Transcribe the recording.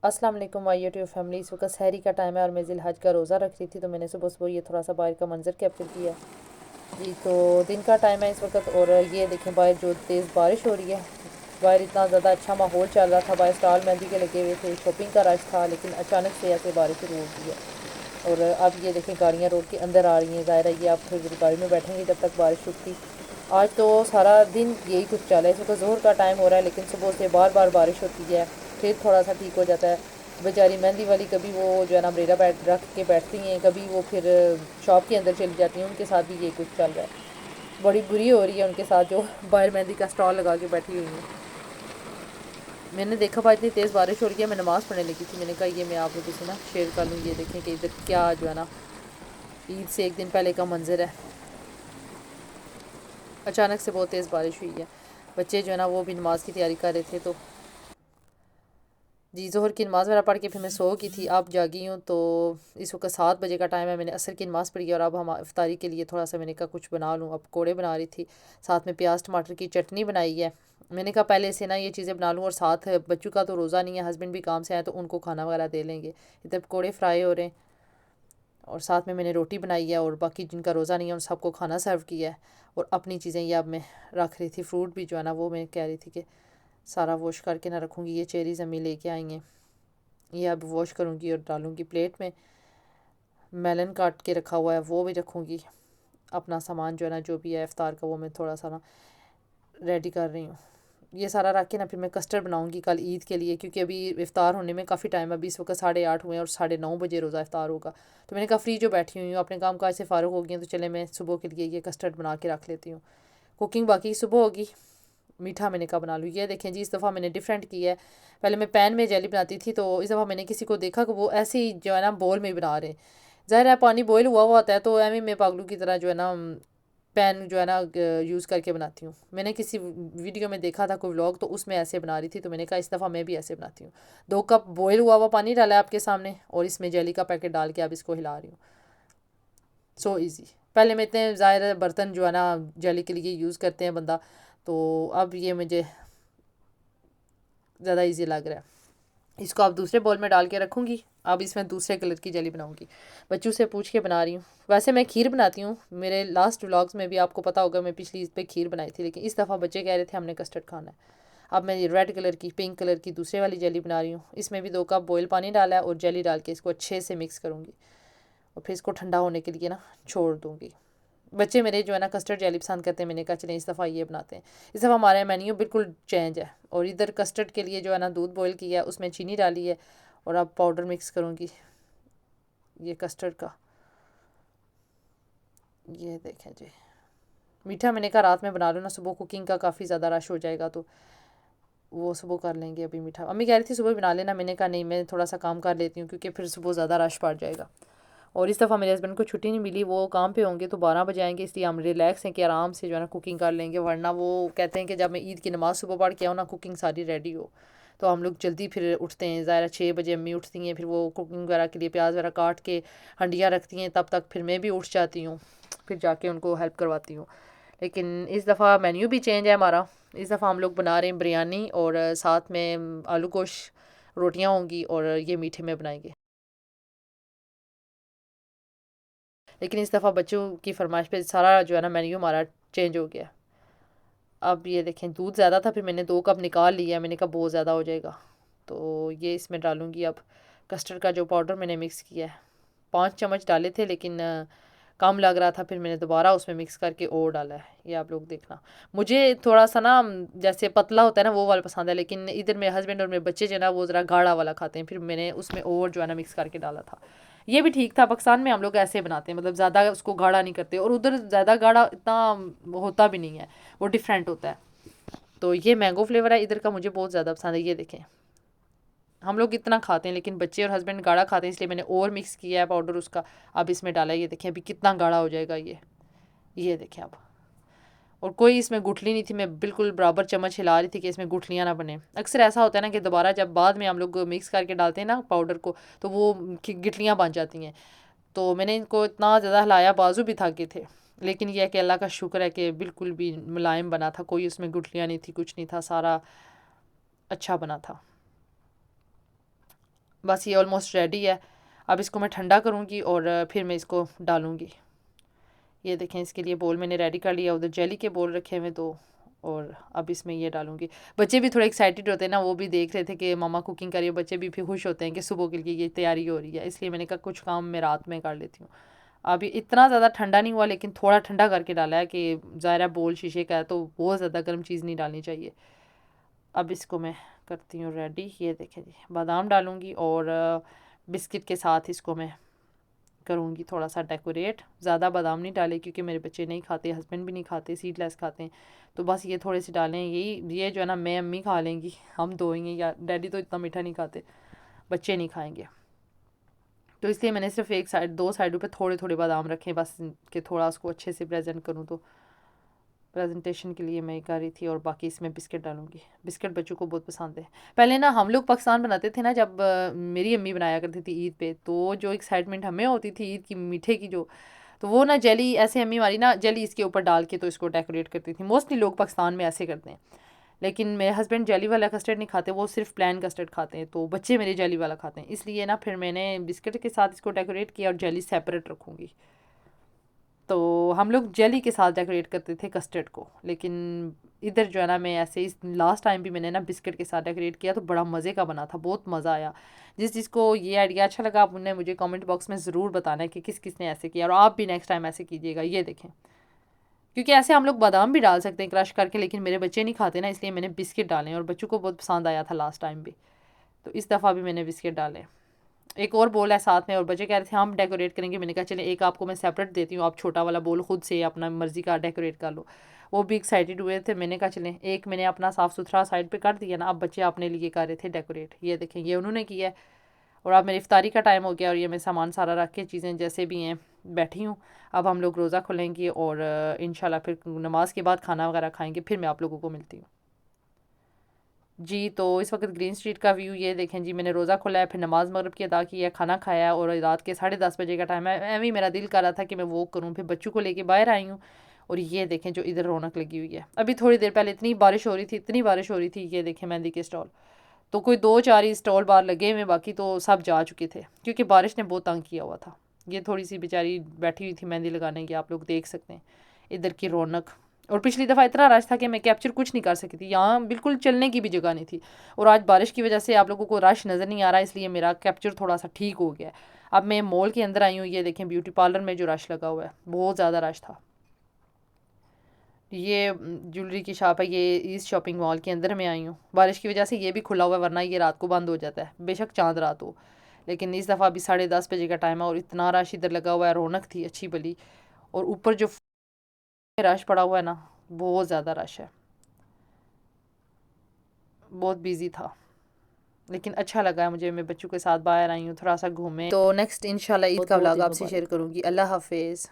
अस्सलाम वालेकुम my YouTube family. इस वक्त सहरी का टाइम है और मैं जिलहज का रोज़ा रख रही थी, तो मैंने सुबह सुबह ये थोड़ा सा बाहर का मंजर कैप्चर किया जी। तो दिन का टाइम है इस वक्त और ये देखें बाहर जो तेज़ बारिश हो रही है। बाहर इतना ज़्यादा अच्छा माहौल चल रहा था, बाहर स्टॉल मेहंदी के लगे हुए थे, शॉपिंग का रश था, लेकिन अचानक से ऐसे बारिश शुरू हो गई है। और अब ये देखें गाड़ियाँ रोड के अंदर आ रही हैं। ज़ाहिर है ये आप थोड़ी देर गाड़ी में बैठेंगे जब तक बारिश रुकती। आज तो सारा दिन यही कुछ चला है। इस वक्त जोहर का टाइम हो रहा है, लेकिन सुबह से बार बार बारिश होती है, फिर थोड़ा सा ठीक हो जाता है। बेचारी मेहंदी वाली कभी वो जो है ना अम्ब्रेला बैठ रख के बैठती हैं, कभी वो फिर शॉप के अंदर चली जाती हैं। उनके साथ भी ये कुछ चल रहा है। बड़ी बुरी हो रही है उनके साथ जो बाहर मेहंदी का स्टॉल लगा के बैठी हुई हैं। मैंने देखा भाई इतनी तेज़ बारिश हो रही है, मैं नमाज़ पढ़ने लगी थी। मैंने कहा ये मैं आप लोगों से ना शेयर कर लूँ। ये देखें कि इधर क्या जो है ना ईद से एक दिन पहले का मंजर है। अचानक से बहुत तेज़ बारिश हुई है। बच्चे जो है ना वो भी नमाज की तैयारी कर रहे थे। तो जी ज़ोहर की नमाज़ वगैरह पढ़ के फिर मैं सो गई थी। अब जागी हूँ तो इस वक्त 7 बजे का टाइम है। मैंने असर की नमाज़ पढ़ी है और अब हम इफ्तारी के लिए थोड़ा सा मैंने कहा कुछ बना लूँ। अब पकौड़े बना रही थी, साथ में प्याज टमाटर की चटनी बनाई है। मैंने कहा पहले से ना ये चीज़ें बना लूँ, और साथ बच्चों का तो रोज़ा नहीं है, हस्बैंड भी काम से आए तो उनको खाना वगैरह दे लेंगे। इधर पकौड़े फ्राई हो रहे हैं और साथ में मैंने रोटी बनाई है, और बाकी जिनका रोज़ा नहीं है उन सबको खाना सर्व किया है। और अपनी चीज़ें ये अब मैं रख रही थी। फ्रूट भी जो है ना वो मैं कह रही थी कि सारा वॉश करके ना रखूँगी। ये चेरीज़ अम्मी लेके आई हैं, ये अब वॉश करूँगी और डालूँगी प्लेट में। मेलन काट के रखा हुआ है वो भी रखूँगी। अपना सामान जो है ना जो भी है इफ्तार का वो मैं थोड़ा सा ना रेडी कर रही हूँ। ये सारा रख के ना फिर मैं कस्टर्ड बनाऊँगी कल ईद के लिए, क्योंकि अभी इफ्तार होने में काफ़ी टाइम है। अभी इस वक्त 8:30 हुए हैं और 9:30 बजे रोज़ा इफ्तार होगा। तो मैंने कहा फ्री जो बैठी हुई हूँ अपने काम काज से फ़ारुग हो गई हैं, तो चले मैं सुबह के लिए ये कस्टर्ड बना के रख लेती हूँ। कुकिंग बाकी सुबह होगी। मीठा मैंने कहा बना लूँ। ये देखें जी, इस दफ़ा मैंने डिफरेंट किया है। पहले मैं पैन में जेली बनाती थी, तो इस दफ़ा मैंने किसी को देखा कि वो ऐसे ही जो है ना बोल में बना रहे हैं। ज़ाहिर है पानी बॉयल हुआ हुआ होता है, तो एम मैं पागलू की तरह जो है ना पैन जो है ना यूज़ करके बनाती हूँ। मैंने किसी वीडियो में देखा था कोई व्लॉग, तो उसमें ऐसे बना रही थी, तो मैंने कहा इस दफ़ा मैं भी ऐसे बनाती हूँ। 2 कप बॉयल हुआ हुआ पानी डाला है आपके सामने, और इसमें जेली का पैकेट डाल के अब इसको हिला रही हूँ। सो इज़ी। पहले में इतने ज़ाहिर बर्तन जो है ना जेली के लिए यूज़ करते हैं बंदा, तो अब ये मुझे ज़्यादा इजी लग रहा है। इसको अब दूसरे बोल में डाल के रखूँगी। अब इसमें दूसरे कलर की जेली बनाऊँगी। बच्चों से पूछ के बना रही हूँ। वैसे मैं खीर बनाती हूँ, मेरे लास्ट व्लॉग्स में भी आपको पता होगा मैं पिछली ईद पे खीर बनाई थी, लेकिन इस दफ़ा बच्चे कह रहे थे हमने कस्टर्ड खाना है। अब मैं ये रेड कलर की पिंक कलर की दूसरे वाली जेली बना रही हूँ। इसमें भी 2 कप बॉयल पानी डाला है और जेली डाल के इसको अच्छे से मिक्स करूँगी, और फिर इसको ठंडा होने के लिए ना छोड़ दूँगी। बच्चे मेरे जो है ना कस्टर्ड जेली पसंद करते हैं। मैंने कहा चलें इस दफ़ा ये बनाते हैं। इस दफ़ा हमारा मेन्यू बिल्कुल चेंज है। और इधर कस्टर्ड के लिए जो है ना दूध बॉयल किया है, उसमें चीनी डाली है, और अब पाउडर मिक्स करूँगी ये कस्टर्ड का। ये देखें जी, मीठा मैंने कहा रात में बना लो ना, सुबह कुकिंग का काफ़ी ज़्यादा रश हो जाएगा, तो वो सुबह कर लेंगे। अभी मीठा अम्मी कह रही थी सुबह बना लेना, मैंने कहा नहीं मैं थोड़ा सा काम कर लेती हूँ, क्योंकि फिर सुबह ज़्यादा रश पड़ जाएगा। और इस दफ़ा मेरे हस्बैंड को छुट्टी नहीं मिली, वो काम पे होंगे तो 12 बजे आएंगे, इसलिए हम रिलैक्स हैं कि आराम से जो है ना कुकिंग कर लेंगे। वरना वो कहते हैं कि जब मैं ईद की नमाज़ सुबह पढ़ के आऊँ ना, कुकिंग सारी रेडी हो, तो हम लोग जल्दी फिर उठते हैं। ज़ाहिर 6 बजे अम्मी उठती हैं, फिर वो कुकिंग वगैरह के लिए प्याज वगैरह काट के हंडियाँ रखती हैं, तब तक फिर मैं भी उठ जाती हूँ, फिर जाके उनको हेल्प करवाती हूँ। लेकिन इस दफ़ा मेन्यू भी चेंज है हमारा। इस दफ़ा हम लोग बना रहे हैं बिरयानी, और साथ में आलू गोश रोटियाँ होंगी, और ये मीठे में बनाएंगे। लेकिन इस दफ़ा बच्चों की फरमाइश पे सारा जो है ना मेन्यू हमारा चेंज हो गया। अब ये देखें दूध ज़्यादा था, फिर मैंने 2 कप निकाल लिया। मैंने कहा बहुत ज़्यादा हो जाएगा, तो ये इसमें डालूँगी अब कस्टर्ड का जो पाउडर मैंने मिक्स किया है। 5 चम्मच डाले थे, लेकिन कम लग रहा था, फिर मैंने दोबारा उसमें मिक्स करके और डाला है। ये आप लोग देखना। मुझे थोड़ा सा ना जैसे पतला होता है ना वो वाला पसंद है, लेकिन इधर मेरे हस्बैंड और मेरे बच्चे जो है ना वो ज़रा गाढ़ा वाला खाते हैं, फिर मैंने उसमें और जो है ना मिक्स करके डाला था। ये भी ठीक था। पाकिस्तान में हम लोग ऐसे बनाते हैं, मतलब ज़्यादा उसको गाढ़ा नहीं करते, और उधर ज़्यादा गाढ़ा इतना होता भी नहीं है, वो डिफरेंट होता है। तो ये मैंगो फ्लेवर है इधर का, मुझे बहुत ज़्यादा पसंद है। ये देखें हम लोग इतना खाते हैं, लेकिन बच्चे और हस्बैंड गाढ़ा खाते हैं, इसलिए मैंने और मिक्स किया है पाउडर उसका। अब इसमें डाला है, ये देखें अभी कितना गाढ़ा हो जाएगा ये देखें अब। और कोई इसमें गुठली नहीं थी, मैं बिल्कुल बराबर चम्मच हिला रही थी कि इसमें गुठलियाँ ना बने। अक्सर ऐसा होता है ना कि दोबारा जब बाद में हम लोग मिक्स करके डालते हैं ना पाउडर को, तो वो गिटलियाँ बन जाती हैं। तो मैंने इनको इतना ज़्यादा हिलाया, बाजू भी थके थे, लेकिन यह कि अल्लाह का शुक्र है कि बिल्कुल भी मुलायम बना था, कोई उसमें गुठलियाँ नहीं थी, कुछ नहीं था, सारा अच्छा बना था। बस ये ऑलमोस्ट रेडी है। अब इसको मैं ठंडा करूँगी और फिर मैं इसको डालूँगी। ये देखें, इसके लिए बोल मैंने रेडी कर लिया, उधर जेली के बोल रखे हुए दो, और अब इसमें ये डालूंगी। बच्चे भी थोड़े एक्साइटेड होते हैं ना, वो भी देख रहे थे कि मम्मा कुकिंग करिए, बच्चे भी फिर खुश होते हैं कि सुबह के लिए ये तैयारी हो रही है, इसलिए मैंने कहा कुछ काम मैं रात में कर लेती हूँ। अभी इतना ज़्यादा ठंडा नहीं हुआ, लेकिन थोड़ा ठंडा करके डाला है कि ज़ाहिर बोल शीशे का है तो बहुत ज़्यादा गर्म चीज़ नहीं डालनी चाहिए। अब इसको मैं करती हूँ रेडी। ये देखें जी, बादाम डालूँगी और बिस्किट के साथ इसको मैं करूँगी थोड़ा सा डेकोरेट। ज़्यादा बादाम नहीं डाले क्योंकि मेरे बच्चे नहीं खाते, हस्बैंड भी नहीं खाते, सीडलेस खाते हैं, तो बस ये थोड़े से डालें। यही ये जो है ना, मैं अम्मी खा लेंगी, हम दो ही, या डैडी तो इतना मीठा नहीं खाते, बच्चे नहीं खाएंगे, तो इसलिए मैंने सिर्फ एक साइड, दो साइडों पे थोड़े थोड़े बादाम रखे बस, कि थोड़ा उसको अच्छे से प्रेजेंट करूँ, तो प्रेजेंटेशन के लिए मैं कर रही थी। और बाकी इसमें बिस्किट डालूंगी, बिस्किट बच्चों को बहुत पसंद है। पहले ना हम लोग पाकिस्तान बनाते थे ना, जब मेरी अम्मी बनाया करती थी ईद पे, तो जो एक्साइटमेंट हमें होती थी ईद की मीठे की जो, तो वो ना जेली ऐसे अम्मी हमारी ना जेली इसके ऊपर डाल के तो इसको डेकोरेट करती थी। मोस्टली लोग पाकिस्तान में ऐसे करते हैं, लेकिन मेरे हस्बैंड जेली वाला कस्टर्ड नहीं खाते, वो सिर्फ प्लेन कस्टर्ड खाते हैं, तो बच्चे मेरे जेली वाला खाते हैं, इसलिए ना फिर मैंने बिस्किट के साथ इसको डेकोरेट किया और जेली सेपरेट रखूँगी। तो हम लोग जेली के साथ डेकोरेट करते थे कस्टर्ड को, लेकिन इधर जो है ना, मैं ऐसे इस लास्ट टाइम भी मैंने ना बिस्किट के साथ डेकोरेट किया, तो बड़ा मज़े का बना था, बहुत मज़ा आया। जिस जिसको ये आइडिया अच्छा लगा, आप उन्हें मुझे कमेंट बॉक्स में ज़रूर बताना है कि किस किस ने ऐसे किया, और आप भी नेक्स्ट टाइम ऐसे कीजिएगा। ये देखें, क्योंकि ऐसे हम लोग बादाम भी डाल सकते हैं क्रश करके, लेकिन मेरे बच्चे नहीं खाते ना, इसलिए मैंने बिस्किट डाले, और बच्चों को बहुत पसंद आया था लास्ट टाइम भी, तो इस दफ़ा भी मैंने बिस्किट डाले। एक और बोल है साथ में, और बच्चे कह रहे थे हम डेकोरेट करेंगे, मैंने कहा चले एक आपको मैं सेपरेट देती हूँ, आप छोटा वाला बोल खुद से अपना मर्ज़ी का डेकोरेट कर लो। वो भी एक्साइटेड हुए थे, मैंने कहा चलें एक मैंने अपना साफ़ सुथरा साइड पे कर दिया ना, अब बच्चे अपने लिए कर रहे थे डेकोरेट। ये देखें, ये उन्होंने किया है। और अब मेरी इफ्तारी का टाइम हो गया, और ये मैं सामान सारा रख के चीज़ें जैसे भी हैं बैठी हूँ। अब हम लोग रोज़ा खोलेंगे और इंशाल्लाह फिर नमाज के बाद खाना वगैरह खाएंगे, फिर मैं आप लोगों को मिलती हूँ जी। तो इस वक्त ग्रीन स्ट्रीट का व्यू ये देखें जी, मैंने रोज़ा खोला है, फिर नमाज मगरिब की अदा की है, खाना खाया, और रात के 10:30 बजे का टाइम है, एवं मेरा दिल कर रहा था कि मैं वो करूँ, फिर बच्चों को लेके बाहर आई हूँ। और ये देखें जो इधर रौनक लगी हुई है, अभी थोड़ी देर पहले इतनी बारिश हो रही थी, इतनी बारिश हो रही थी। ये देखें मेहंदी के स्टॉल, तो कोई दो चार ही स्टॉल बाहर लगे हुए, बाकी तो सब जा चुके थे, क्योंकि बारिश ने बहुत तंग किया हुआ था। ये थोड़ी सी बेचारी बैठी हुई थी मेहंदी लगाने की, आप लोग देख सकते हैं इधर की रौनक। और पिछली दफ़ा इतना रश था कि मैं कैप्चर कुछ नहीं कर सकी थी, यहाँ बिल्कुल चलने की भी जगह नहीं थी, और आज बारिश की वजह से आप लोगों को रश नज़र नहीं आ रहा, इसलिए मेरा कैप्चर थोड़ा सा ठीक हो गया है। अब मैं मॉल के अंदर आई हूँ, ये देखें ब्यूटी पार्लर में जो रश लगा हुआ है, बहुत ज़्यादा रश था। ये ज्वेलरी की शॉप है, ये ईस्ट शॉपिंग मॉल के अंदर मैं आई हूँ, बारिश की वजह से ये भी खुला हुआ है, वरना ये रात को बंद हो जाता है, बेशक चांद रात हो, लेकिन इस दफ़ा अभी 10:30 बजे का टाइम है, और इतना रश इधर लगा हुआ है, रौनक थी अच्छी भली। और ऊपर जो रश पड़ा हुआ है ना, बहुत ज़्यादा रश है, बहुत बिजी था, लेकिन अच्छा लगा है मुझे, मैं बच्चों के साथ बाहर आई हूँ, थोड़ा सा घूमे। तो नेक्स्ट इंशाल्लाह ईद का व्लॉग आपसे शेयर करूँगी। अल्लाह हाफिज़।